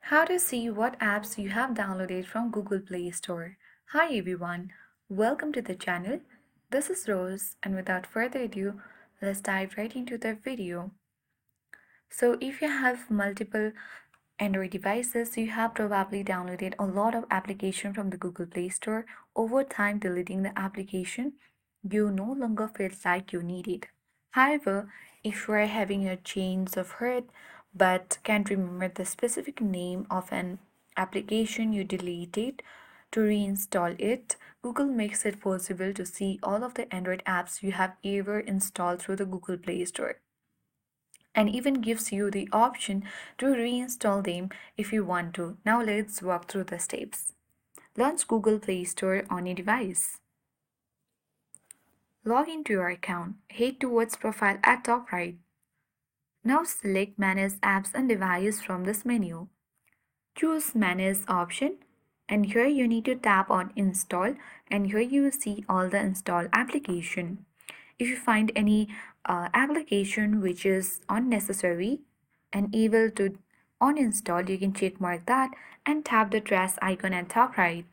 How to see what apps you have downloaded from Google Play Store. Hi everyone, welcome to the channel. This is Rose, and without further ado, let's dive right into the video. So if you have multiple Android devices, you have probably downloaded a lot of application from the Google Play Store. Over time, deleting the application, you no longer feel like you need it. However, if you are having a change of heart but can't remember the specific name of an application you deleted to reinstall it, Google makes it possible to see all of the Android apps you have ever installed through the Google Play Store and even gives you the option to reinstall them if you want to. Now let's walk through the steps. Launch Google Play Store on your device. Log into your account. Head towards Profile at top right. Now select Manage Apps and Devices from this menu. Choose Manage option, and here you need to tap on Install, and here you will see all the installed application. If you find any application which is unnecessary and able to uninstall, you can check mark that and tap the trash icon at top right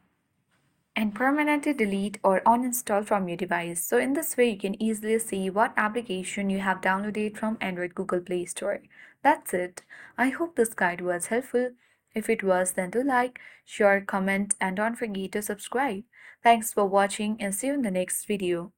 and permanently delete or uninstall from your device. So in this way, you can easily see what application you have downloaded from Android Google Play Store. That's it. I hope this guide was helpful. If it was, then do like, share, comment, and don't forget to subscribe. Thanks for watching and see you in the next video.